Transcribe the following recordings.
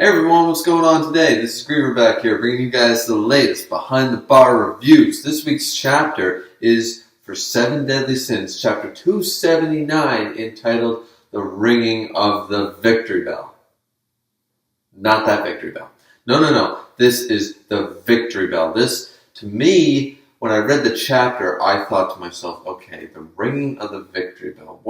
Hey everyone, what's going on today? This is Griever back here, bringing you guys the latest behind the bar reviews. This week's chapter is for 7 Deadly Sins, chapter 279, entitled The Ringing of the Victory Bell. Not that victory bell. No. This is the victory bell. This, to me, when I read the chapter, I thought to myself, okay, the ringing of the victory bell.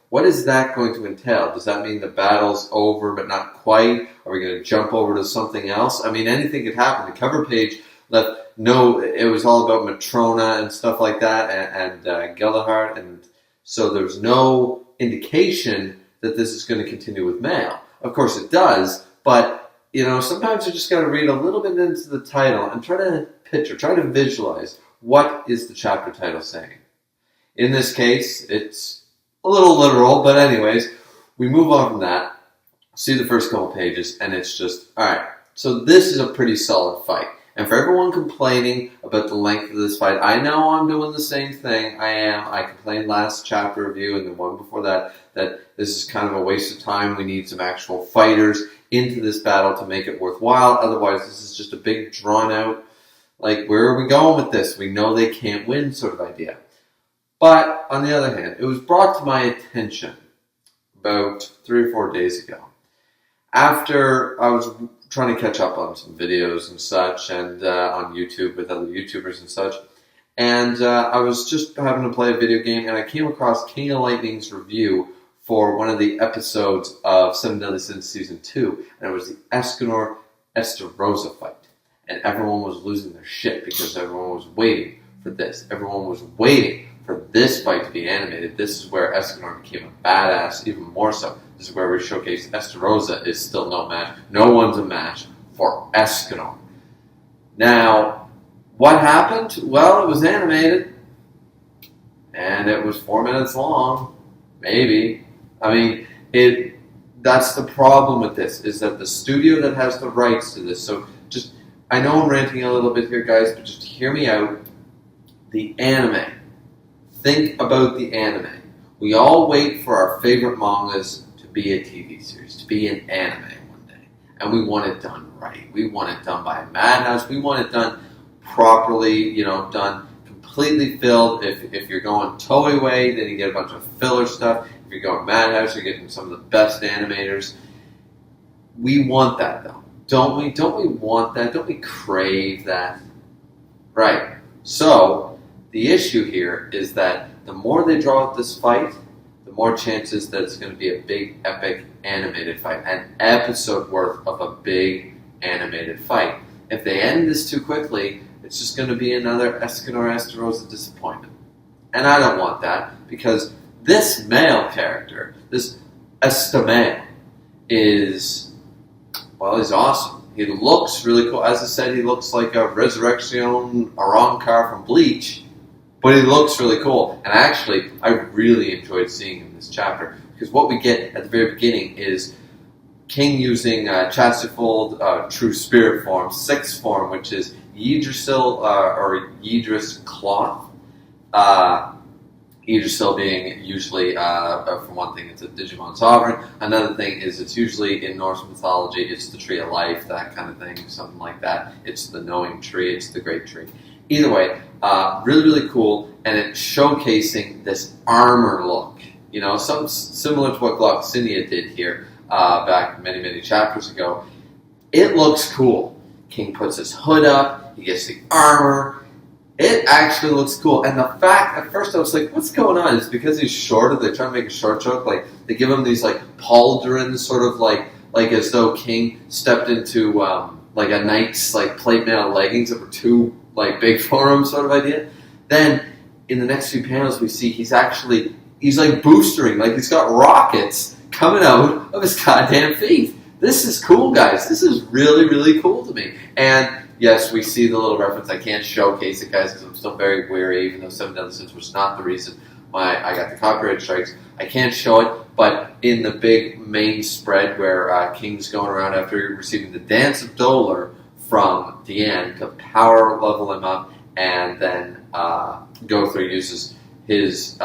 What is that going to entail? Does that mean the battle's over but not quite? Are we going to jump over to something else? I mean, anything could happen. The cover page it was all about Matrona and stuff like that, and Gelahart, and so there's no indication that this is going to continue with Mail. Of course it does, but sometimes you just got to read a little bit into the title and try to visualize what is the chapter title saying. In this case, it's a little literal, but anyways, we move on from that, see the first couple pages, and it's just, alright, so this is a pretty solid fight. And for everyone complaining about the length of this fight, I know I'm doing the same thing. I complained last chapter review and the one before that this is kind of a waste of time. We need some actual fighters into this battle to make it worthwhile. Otherwise, this is just a big drawn out, like, where are we going with this? We know they can't win sort of idea. But, on the other hand, it was brought to my attention about 3 or 4 days ago. After I was trying to catch up on some videos and such, and on YouTube with other YouTubers and such, and I was just having to play a video game, and I came across King of Lightning's review for one of the episodes of 7 Deadly Sins Season 2, and it was the Escanor-Estarossa fight. And everyone was losing their shit because everyone was waiting for this. Everyone was waiting for this fight to be animated. This is where Escanor became a badass, even more so. This is where we showcase Estarossa is still no match. No one's a match for Escanor. Now, what happened? Well, it was animated, and it was 4 minutes long, maybe. I mean, that's the problem with this, is that the studio that has the rights to this, so just, I know I'm ranting a little bit here, guys, but just hear me out. The anime. Think about the anime. We all wait for our favorite mangas to be a TV series, to be an anime one day. And we want it done right. We want it done by a madhouse. We want it done properly, done completely filled. If you're going Toei way, then you get a bunch of filler stuff. If you're going madhouse, you're getting some of the best animators. We want that, though. Don't we? Don't we want that? Don't we crave that? Right. So, the issue here is that the more they draw out this fight, the more chances that it's going to be a big, epic, animated fight. An episode worth of a big, animated fight. If they end this too quickly, it's just going to be another Escanor-Estarossa disappointment. And I don't want that, because this male character, this Estamel, he's awesome. He looks really cool. As I said, he looks like a Resurrection Arrancar from Bleach. But he looks really cool. And actually, I really enjoyed seeing him in this chapter. Because what we get at the very beginning is King using Chastifold True Spirit form, 6th form, which is Yggdrasil or Yggdra's Cloth. Yggdrasil being usually, for one thing, it's a Digimon Sovereign. Another thing is it's usually in Norse mythology, it's the Tree of Life, that kind of thing, something like that. It's the Knowing Tree, it's the Great Tree. Either way, really, really cool, and it's showcasing this armor look. Something similar to what Gloxinia did here back many, many chapters ago. It looks cool. King puts his hood up, he gets the armor. It actually looks cool. And the fact, at first I was like, what's going on? It's because he's short, they're trying to make a short joke. Like, they give him these, pauldrons, sort of like as though King stepped into, a knight's, plate mail leggings that were too big for him sort of idea. Then, in the next few panels, we see he's boostering, he's got rockets coming out of his goddamn feet. This is cool, guys. This is really, really cool to me. And, yes, we see the little reference. I can't showcase it, guys, because I'm still very wary, even though 7 Deadly Sins was not the reason I got the copyright strikes. I can't show it, but in the big main spread where King's going around after receiving the Dance of Dolor from Diane to power level him up, and then Gother uses his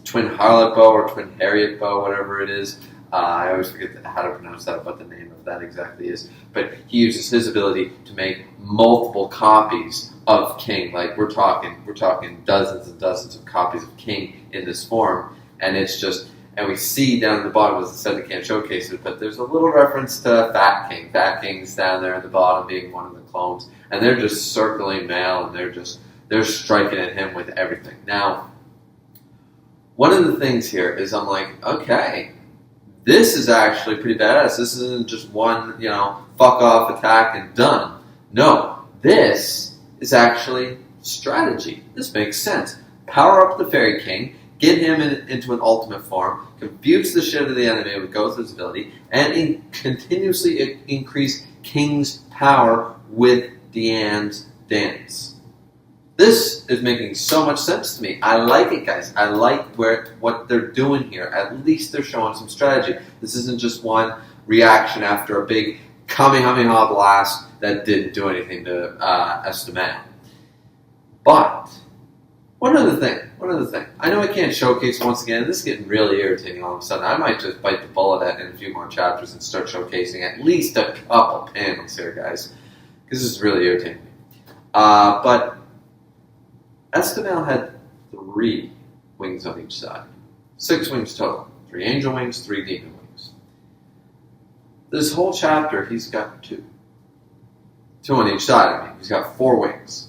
twin Harlot bow or twin Harriet bow, whatever it is, I always forget how to pronounce that, what the name of that exactly is. But he uses his ability to make multiple copies of King. Like we're talking dozens and dozens of copies of King in this form, and it's just. And we see down at the bottom, as I said, we can't showcase it, but there's a little reference to Fat King. Fat King's down there at the bottom, being one of the clones, and they're just circling Mal, and they're striking at him with everything. Now, one of the things here is I'm like, okay, this is actually pretty badass. This isn't just one, fuck off attack and done. No, this is actually strategy. This makes sense. Power up the Fairy King, get him into an ultimate form, confuse the shit of the enemy with Gotha's ability, and continuously increase King's power with Deanne's dance. This is making so much sense to me. I like it, guys. I like what they're doing here. At least they're showing some strategy. This isn't just one reaction after a big Kamehameha blast that didn't do anything to Esteban. But one other thing. I know I can't showcase once again. This is getting really irritating all of a sudden. I might just bite the bullet in a few more chapters and start showcasing at least a couple panels here, guys. Because this is really irritating me. But Esteban had 3 wings on each side. 6 wings total. 3 angel wings, 3 demon wings. This whole chapter, he's got 2. 2 on each side, He's got 4 wings.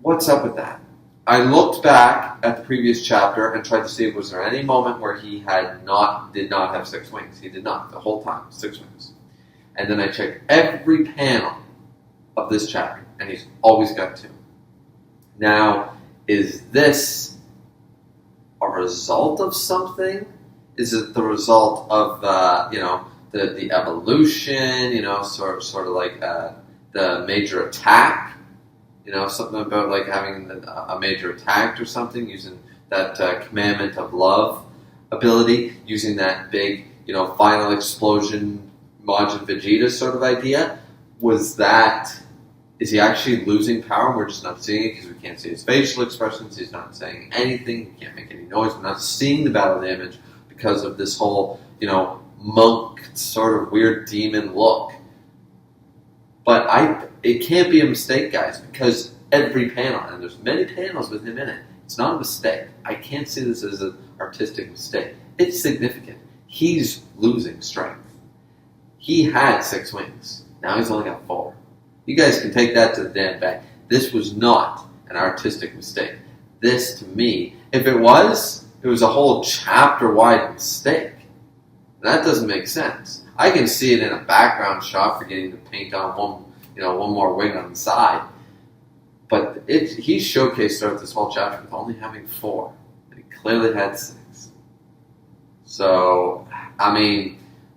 What's up with that? I looked back at the previous chapter and tried to see was there any moment where he did not have 6 wings. He did not, the whole time, 6 wings. And then I checked every panel of this chapter, and he's always got 2. Now, is this a result of something? Is it the result of the evolution? Sort of like the major attack. Something about like having a major attack or something, using that commandment of love ability, using that big, final explosion Majin Vegeta sort of idea. Is he actually losing power and we're just not seeing it because we can't see his facial expressions, he's not saying anything, he can't make any noise, we're not seeing the battle damage because of this whole, monk sort of weird demon look. But it can't be a mistake, guys, because every panel, and there's many panels with him in it, it's not a mistake. I can't see this as an artistic mistake. It's significant. He's losing strength. He had 6 wings. Now he's only got 4. You guys can take that to the damn bank. This was not an artistic mistake. This, to me, if it was a whole chapter-wide mistake. That doesn't make sense. I can see it in a background shot, forgetting to paint on one more wing on the side. But he's showcased throughout this whole chapter with only having 4. And he clearly had 6. So,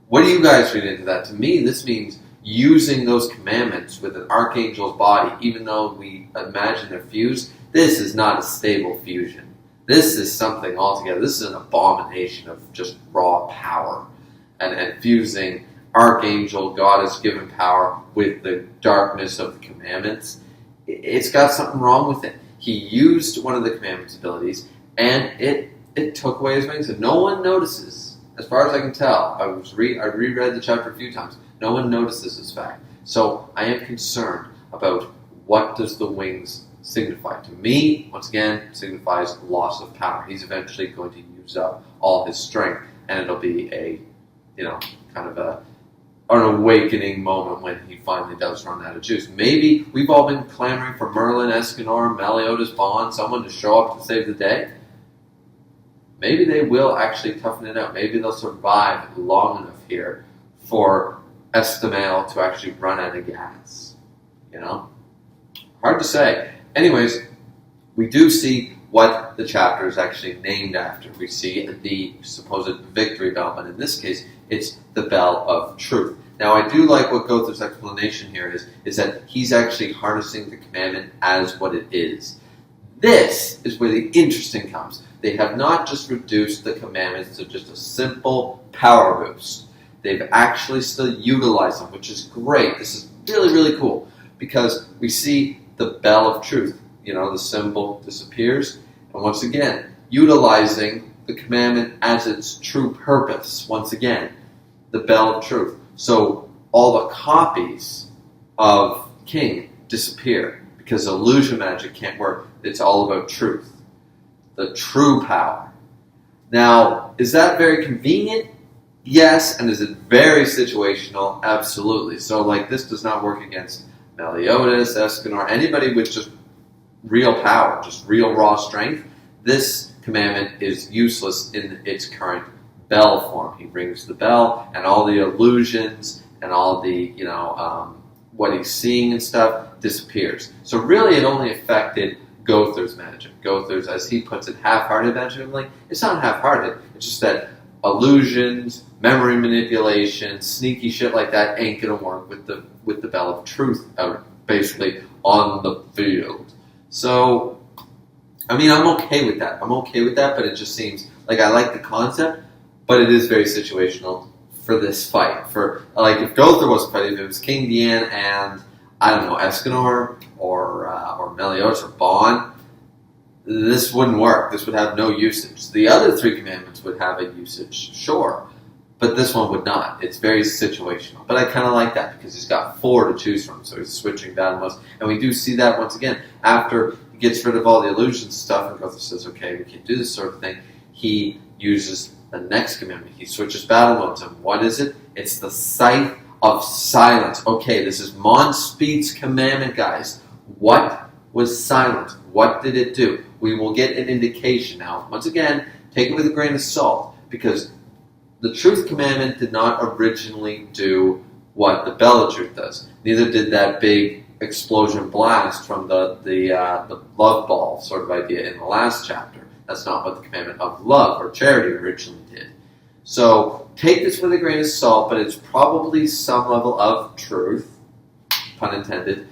what do you guys read into that? To me, this means using those commandments with an archangel's body, even though we imagine they're fused. This is not a stable fusion. This is something altogether. This is an abomination of just raw power. And fusing archangel, goddess-given power with the darkness of the commandments. It's got something wrong with it. He used one of the commandments' abilities, and it took away his wings, and no one notices. As far as I can tell, I reread the chapter a few times. No one notices this fact. So I am concerned about what does the wings signify. To me, once again, signifies loss of power. He's eventually going to use up all his strength, and it'll be a kind of an awakening moment when he finally does run out of juice. Maybe we've all been clamoring for Merlin, Escanor, Meliodas, Bond, someone to show up to save the day. Maybe they will actually toughen it out. Maybe they'll survive long enough here for Estemal to actually run out of gas. Hard to say. Anyways, we do see what the chapter is actually named after. We see the supposed victory bell, but in this case, it's the Bell of Truth. Now, I do like what Gotha's explanation here is that he's actually harnessing the commandment as what it is. This is where the interesting comes. They have not just reduced the commandments to just a simple power boost. They've actually still utilized them, which is great. This is really, really cool because we see the Bell of Truth. The symbol disappears, and once again, utilizing the commandment as its true purpose. Once again, the bell of truth. So all the copies of King disappear because illusion magic can't work. It's all about truth, the true power. Now, is that very convenient? Yes. And is it very situational? Absolutely. So, like, this does not work against Meliodas, Escanor, anybody with just real power, just real raw strength. This commandment is useless in its current bell form. He rings the bell, and all the illusions and all the, what he's seeing and stuff disappears. So really it only affected Gother's magic. Gother's, as he puts it, half-hearted magic. I'm like, it's not half-hearted. It's just that illusions, memory manipulation, sneaky shit like that ain't gonna work with the bell of truth out basically on the field. So, I mean, I'm okay with that. But it just seems like I like the concept, but it is very situational for this fight. For, like, if Gother wasn't fighting, if it was King Diane and, I don't know, Escanor or Meliodas or Bon, this wouldn't work. This would have no usage. The other three commandments would have a usage, sure, but this one would not. It's very situational. But I kind of like that because he's got 4 to choose from, so he's switching battle modes. And we do see that once again after he gets rid of all the illusion stuff and Gother says, okay, we can't do this sort of thing. He uses the next commandment. He switches battle modes. And what is it? It's the Scythe of Silence. Okay, this is Monspeed's commandment, guys. What was silence? What did it do? We will get an indication now. Once again, take it with a grain of salt, because the Truth Commandment did not originally do what the Bell of Truth does. Neither did that big explosion blast from the love ball sort of idea in the last chapter. That's not what the commandment of love or charity originally did. So take this with a grain of salt, but it's probably some level of truth, pun intended,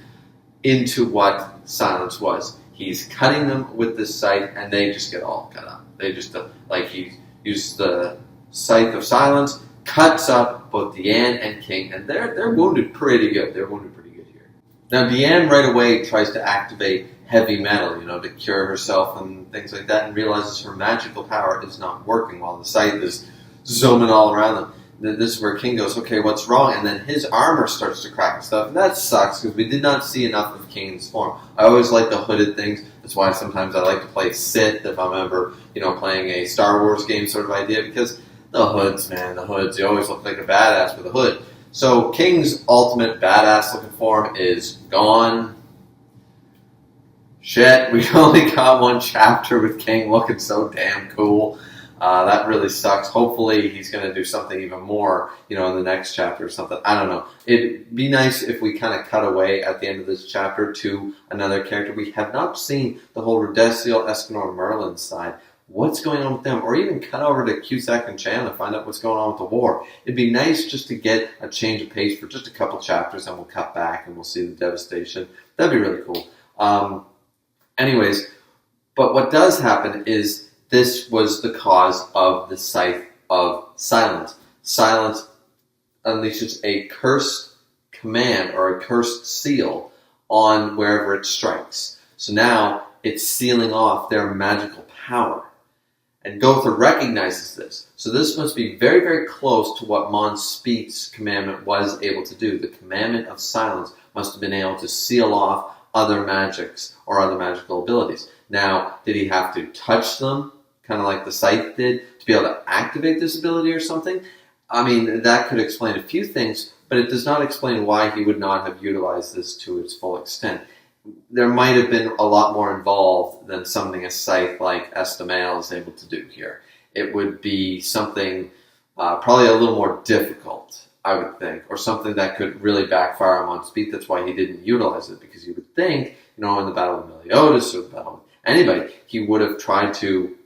into what silence was. He's cutting them with this scythe, and they just get all cut up. They just, like, he used the Scythe of Silence, cuts up both Deanne and King, and they're wounded pretty good. They're wounded pretty good here. Now, Deanne right away tries to activate heavy metal, to cure herself and things like that, and realizes her magical power is not working while the scythe is zooming all around them. Then this is where King goes, okay, what's wrong? And then his armor starts to crack and stuff. And that sucks because we did not see enough of King's form. I always like the hooded things. That's why sometimes I like to play Sith if I'm ever, playing a Star Wars game sort of idea, because the hoods, man, the hoods, you always look like a badass with a hood. So King's ultimate badass looking form is gone. Shit, we only got one chapter with King looking so damn cool. That really sucks. Hopefully he's going to do something even more, in the next chapter or something. I don't know. It'd be nice if we kind of cut away at the end of this chapter to another character. We have not seen the whole Rudeciel, Escanor, Merlin side. What's going on with them? Or even cut over to Cusack and Chan and find out what's going on with the war. It'd be nice just to get a change of pace for just a couple chapters, and we'll cut back and we'll see the devastation. That'd be really cool. Anyways, but what does happen is this was the cause of the Scythe of Silence. Silence unleashes a cursed command or a cursed seal on wherever it strikes. So now it's sealing off their magical power. And Gother recognizes this. So this must be very, very close to what Monspeed's commandment was able to do. The commandment of silence must have been able to seal off other magics or other magical abilities. Now, did he have to touch them, kind of like the scythe did, to be able to activate this ability or something? I mean, that could explain a few things, but it does not explain why he would not have utilized this to its full extent. There might have been a lot more involved than something a scythe like Estamael is able to do here. It would be something probably a little more difficult, I would think, or something that could really backfire him on Speed. That's why he didn't utilize it, because you would think, in the Battle of Meliodas or the Battle of anybody, he would have tried to,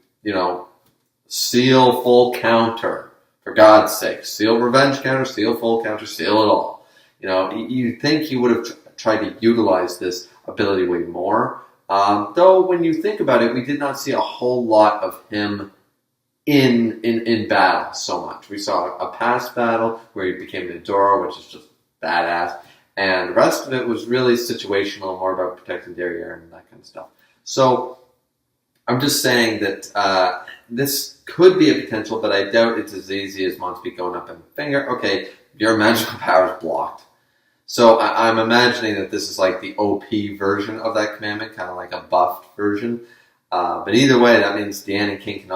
seal full counter, for God's sake. Seal revenge counter, seal full counter, seal it all. You'd think he would have tried to utilize this ability way more. Though, when you think about it, we did not see a whole lot of him in battle so much. We saw a past battle where he became an Adora, which is just badass, and the rest of it was really situational, more about protecting Derriere and that kind of stuff. So, I'm just saying that this could be a potential, but I doubt it's as easy as Monspeak going up and finger. Okay, your magical power is blocked. So I'm imagining that this is like the OP version of that commandment, kind of like a buffed version. But either way, that means Deanne and King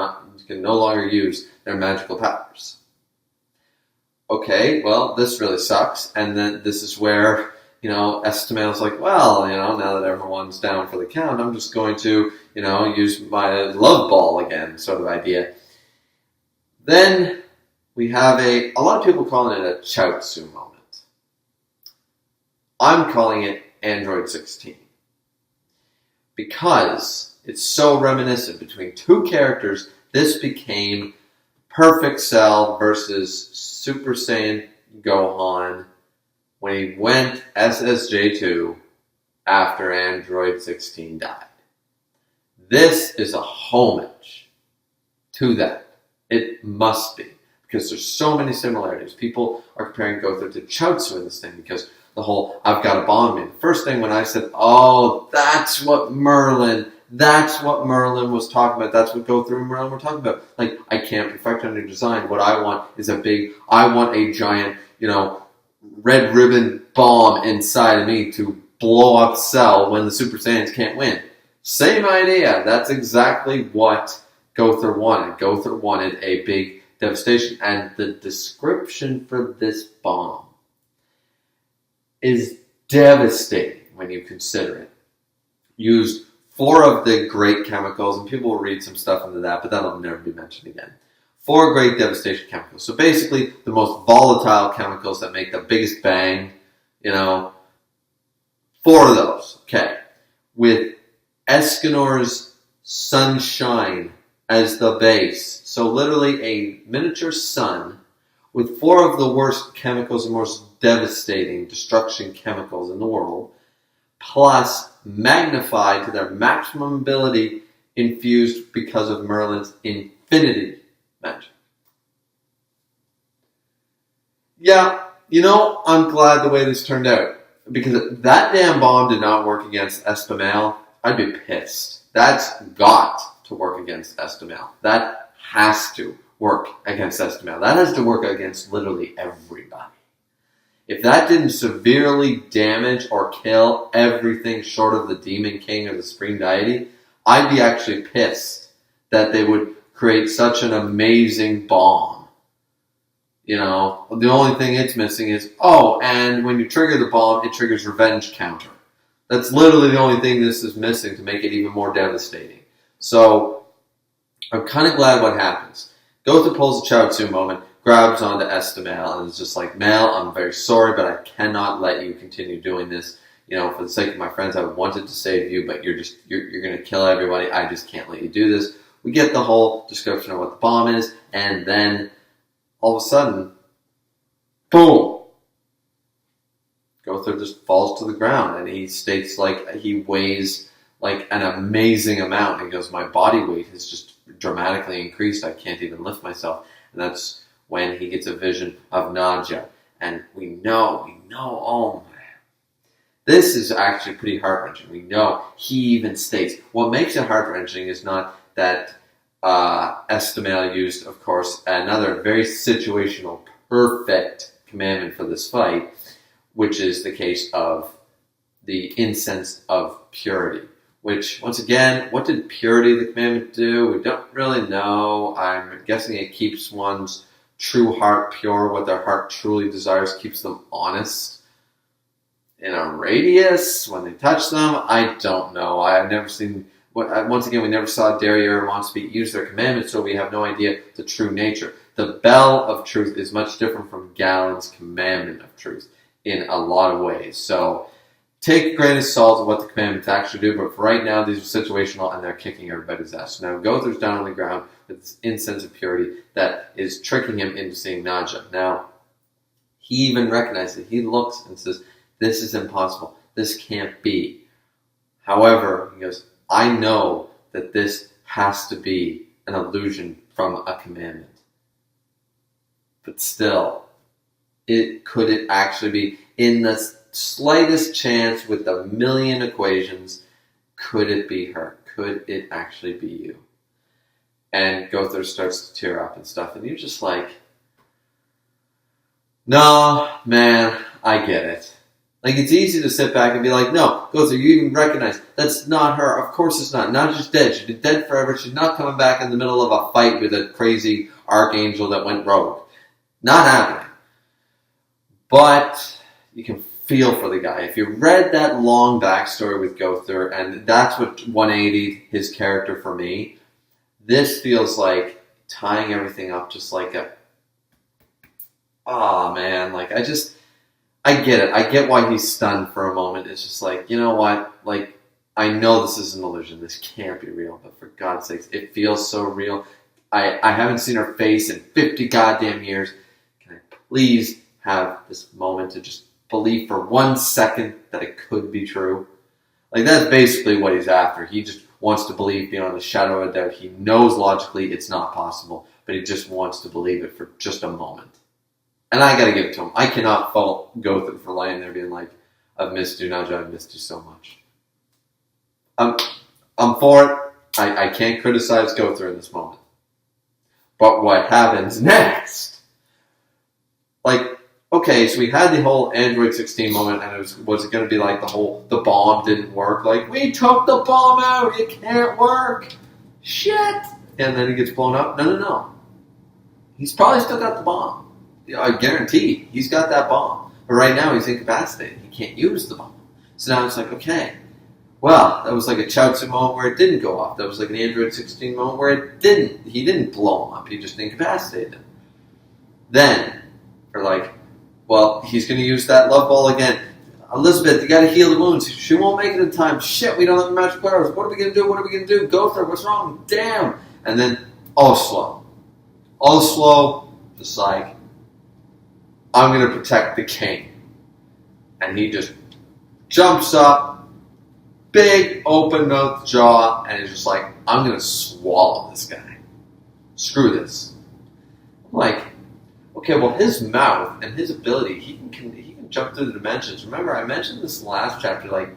can no longer use their magical powers. Okay, well, this really sucks. And then this is where, Estimail's like, well, now that everyone's down for the count, I'm just going to, use my love ball again, sort of idea. Then we have a lot of people calling it a Chaozu moment. I'm calling it Android 16. Because it's so reminiscent between two characters, this became Perfect Cell versus Super Saiyan Gohan when he went SSJ2 after Android 16 died. This is a homage to that. It must be. Because there's so many similarities. People are comparing Gother to Chaozu in this thing because the whole I've got a bomb in. The first thing when I said, oh, that's what Merlin was talking about. That's what Gother and Merlin were talking about. Like, I can't perfect on your design. What I want is I want a giant, red ribbon bomb inside of me to blow up Cell when the Super Saiyans can't win. Same idea. That's exactly what Gother wanted. Gother wanted a big devastation. And the description for this bomb is devastating when you consider it. Used 4 of the great chemicals, and people will read some stuff into that, but that'll never be mentioned again. 4 great devastation chemicals. So basically, the most volatile chemicals that make the biggest bang, 4 of those. Okay. With Escanor's Sunshine as the base. So literally a miniature sun with 4 of the worst chemicals and most devastating destruction chemicals in the world, plus magnified to their maximum ability, infused because of Merlin's infinity magic. Yeah, I'm glad the way this turned out. Because if that damn bomb did not work against Estimail, I'd be pissed. That's got to work against Estimail. That has to work against Estimail. That has to work against literally everybody. If that didn't severely damage or kill everything short of the Demon King or the Supreme Deity, I'd be actually pissed that they would create such an amazing bomb. The only thing it's missing is, and when you trigger the bomb, it triggers Revenge Counter. That's literally the only thing this is missing to make it even more devastating. So, I'm kind of glad what happens. Gother pulls a Chaozu moment, grabs onto Estimail, and is just like, Mel, I'm very sorry, but I cannot let you continue doing this. For the sake of my friends, I wanted to save you, but you're going to kill everybody. I just can't let you do this. We get the whole description of what the bomb is, and then all of a sudden, boom! Gother just falls to the ground, and he states he weighs an amazing amount. He goes, my body weight has just dramatically increased. I can't even lift myself. And that's when he gets a vision of Nadja. And we know, oh man. This is actually pretty heart-wrenching. We know, he even states, what makes it heart-wrenching is not that Estimail used, of course, another very situational, perfect commandment for this fight, which is the case of the incense of purity. Which, once again, what did purity, the commandment, do? We don't really know. I'm guessing it keeps one's true heart pure, what their heart truly desires, keeps them honest. In a radius, when they touch them, I don't know. I've never seen, once again, we never saw Derriere or Monspeak use their commandment, so we have no idea the true nature. The bell of truth is much different from Galen's commandment of truth in a lot of ways. So, take a grain of salt of what the commandments actually do, but for right now, these are situational and they're kicking everybody's ass. So now Gother's down on the ground with this incense of purity that is tricking him into seeing Nadja. Now, he even recognizes it. He looks and says, this is impossible. This can't be. However, he goes, I know that this has to be an illusion from a commandment. But still, could it actually be in the slightest chance with a million equations, could it be her? could it actually be you? And Gother starts to tear up and stuff, and you're just like, no, man, I get it. Like, it's easy to sit back and be like, no, Gother, you even recognize that's not her. Of course it's not. Not just dead. She's dead forever. She's not coming back in the middle of a fight with a crazy archangel that went rogue. Not happening. But you can feel for the guy. If you read that long backstory with Gother, and that's what 180 his character for me, this feels like tying everything up just like a, oh man, like I get it. I get why he's stunned for a moment. It's just like, you know what? Like, I know this is an illusion. This can't be real, but for God's sakes, it feels so real. I haven't seen her face in 50 goddamn years. Can I please have this moment to just believe for 1 second that it could be true? Like, that's basically what he's after. He just wants to believe beyond a shadow of a doubt. He knows logically it's not possible, but he just wants to believe it for just a moment. And I gotta give it to him. I cannot fault Gother for lying there being like, I've missed you, Naja, I've missed you so much. I'm for it. I can't criticize Gother in this moment. But what happens next? Like, okay, so we had the whole Android 16 moment, and was it going to be like the bomb didn't work? Like, we took the bomb out, it can't work. Shit. And then it gets blown up? No. He's probably still got the bomb. I guarantee he's got that bomb. But right now he's incapacitated. He can't use the bomb. So now it's like, okay, well, that was like a Chaozu moment where it didn't go off. That was like an Android 16 moment where he didn't blow him up. He just incapacitated him. Then, they're like, well, he's going to use that love ball again. Elizabeth, you got to heal the wounds. She won't make it in time. Shit, we don't have the magic powers. What are we going to do? Gother, what's wrong? Damn. And then, Oslo, just like, I'm going to protect the king. And he just jumps up, big open mouth jaw, and he's just like, I'm going to swallow this guy. Screw this. I'm like, okay, well, his mouth and his ability, he can jump through the dimensions. Remember, I mentioned this last chapter, like,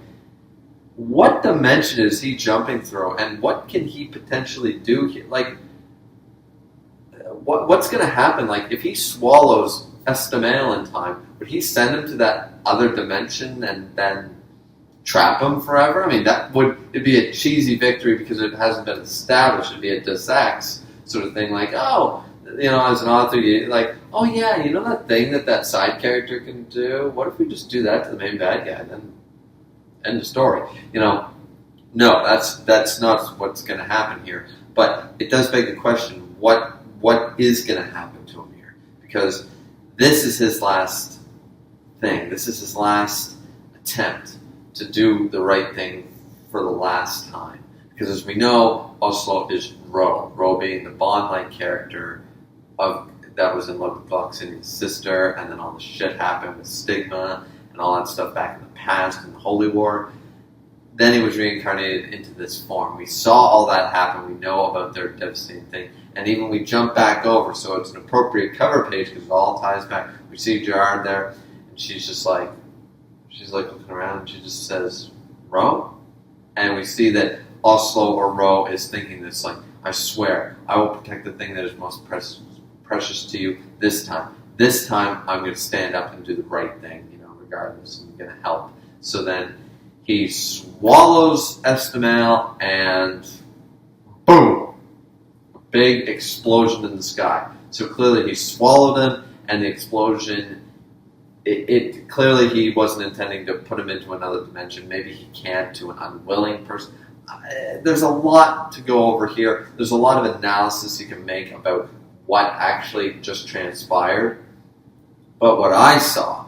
what dimension is he jumping through, and what can he potentially do here? Like, what's going to happen? Like, if he swallows Estemail in time, would he send him to that other dimension and then trap him forever? I mean, it'd be a cheesy victory because it hasn't been established. It'd be a Deus Ex sort of thing, like, oh, you know, as an author, you're like, oh yeah, you know that thing that side character can do? What if we just do that to the main bad guy, then end of story? You know, no, that's not what's going to happen here. But it does beg the question, what is going to happen to him here? Because this is his last thing. This is his last attempt to do the right thing for the last time. Because as we know, Oslo is Ro being the Bond-like character that was in love with Gloxine's sister, and then all the shit happened with Stigma and all that stuff back in the past in the Holy War. Then he was reincarnated into this form. We saw all that happen. We know about their devastating thing. And even we jump back over, so it's an appropriate cover page because it all ties back. We see Gerard there, and she's like looking around, and she just says, Ro? And we see that Oslo or Ro is thinking this, like, I swear, I will protect the thing that is most precious to you this time. This time, I'm going to stand up and do the right thing, you know, regardless. I'm going to help. So then he swallows Estemail, and boom! A big explosion in the sky. So clearly he swallowed him, and the explosion, it clearly he wasn't intending to put him into another dimension. Maybe he can't to an unwilling person. There's a lot to go over here. There's a lot of analysis you can make about what actually just transpired. But what I saw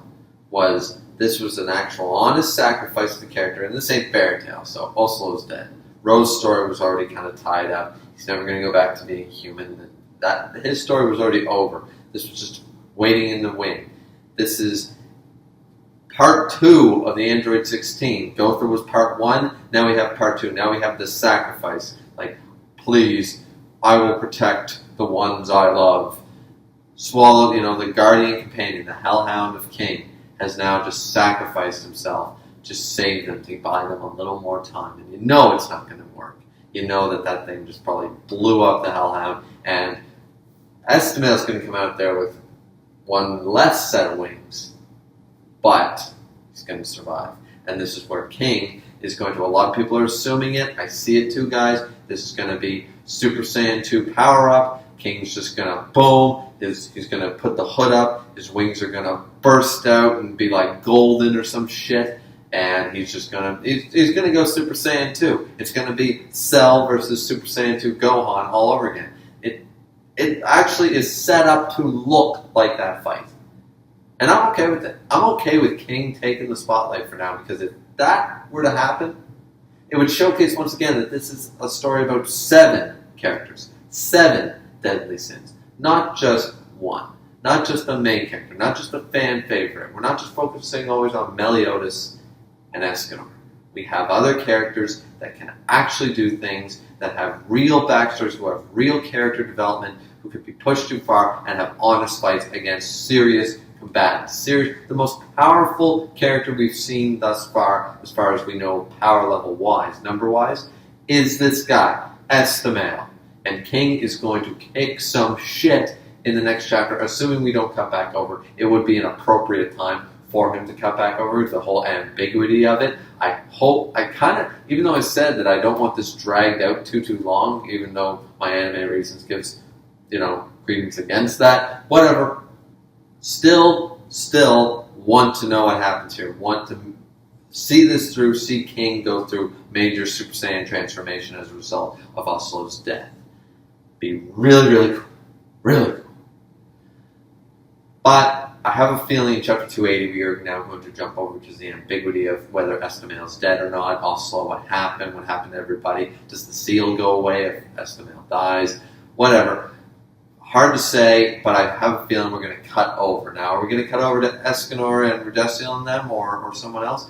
was this was an actual honest sacrifice of the character, and this ain't fairy tale, so Oslo's dead. Rose's story was already kind of tied up. He's never going to go back to being human. His story was already over. This was just waiting in the wing. This is part 2 of the Android 16. Gother was part 1. Now we have part 2. Now we have this sacrifice. Like, please, I will protect the ones I love. Swallowed, you know, the guardian companion, the hellhound of King, has now just sacrificed himself to save them, to buy them a little more time. And you know it's not going to work. you know that thing just probably blew up the hellhound, and Estimail's going to come out there with one less set of wings, but he's going to survive. And this is where King is going to, a lot of people are assuming it, I see it too, guys, this is going to be Super Saiyan 2 power-up. King's just going to boom, he's going to put the hood up, his wings are going to burst out and be like golden or some shit, and he's just going to, he's going to go Super Saiyan 2. It's going to be Cell versus Super Saiyan 2 Gohan all over again. It actually is set up to look like that fight. And I'm okay with it. I'm okay with King taking the spotlight for now, because if that were to happen, it would showcase once again that this is a story about 7 characters. 7 deadly sins. Not just one. Not just the main character. Not just the fan favorite. We're not just focusing always on Meliodas and Escanor. We have other characters that can actually do things, that have real backstories, who have real character development, who could be pushed too far and have honest fights against serious combatants. The most powerful character we've seen thus far as we know, power level wise, number wise, is this guy, Estimail. And King is going to kick some shit in the next chapter, assuming we don't cut back over. It would be an appropriate time for him to cut back over, the whole ambiguity of it. I hope, even though I said that I don't want this dragged out too long, even though my anime reasons gives, credence against that, whatever, still want to know what happens here, want to see this through, see King go through major Super Saiyan transformation as a result of Oslo's death. Be really, really cool. Really cool. But I have a feeling in Chapter 280 we are now going to jump over to the ambiguity of whether Estimail's dead or not. Oslo, what happened to everybody? Does the seal go away if Estimail dies? Whatever. Hard to say, but I have a feeling we're going to cut over. Now, are we going to cut over to Escanor and Verdeciel and them, or someone else?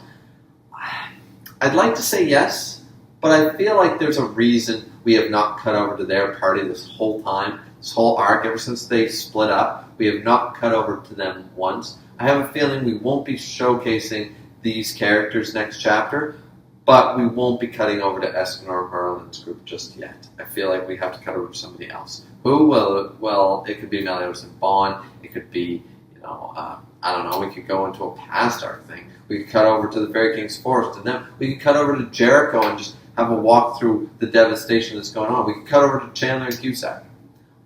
I'd like to say yes, but I feel like there's a reason we have not cut over to their party this whole time, this whole arc, ever since they split up. We have not cut over to them once. I have a feeling we won't be showcasing these characters next chapter, but we won't be cutting over to Escanor Merlin's group just yet. I feel like we have to cut over to somebody else. Who will? Well, it could be Meliodas and Bond. It could be, I don't know. We could go into a past arc thing. We could cut over to the Fairy King's Forest, and then we could cut over to Jericho and just have a walk through the devastation that's going on. We could cut over to Chandler and Cusack.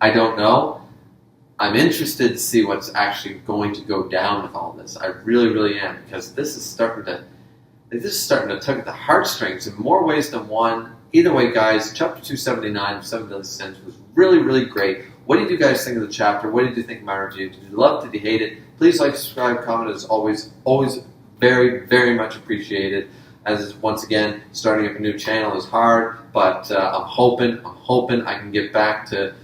I don't know. I'm interested to see what's actually going to go down with all this. I really, really am, because this is starting to tug at the heartstrings in more ways than one. Either way, guys, Chapter 279 of 7 Deadly Sins was really, really great. What did you guys think of the chapter? What did you think of my review? Did you love it? Did you hate it? Please like, subscribe, comment. As always very, very much appreciated. As once again, starting up a new channel is hard, but I'm hoping I can get back to,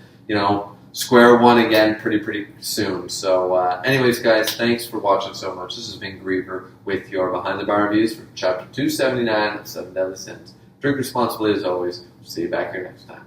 square one again pretty soon. So anyways, guys, thanks for watching so much. This has been Griever with your Behind the Bar reviews for Chapter 279 of 7 Deadly Sins. Drink responsibly as always. See you back here next time.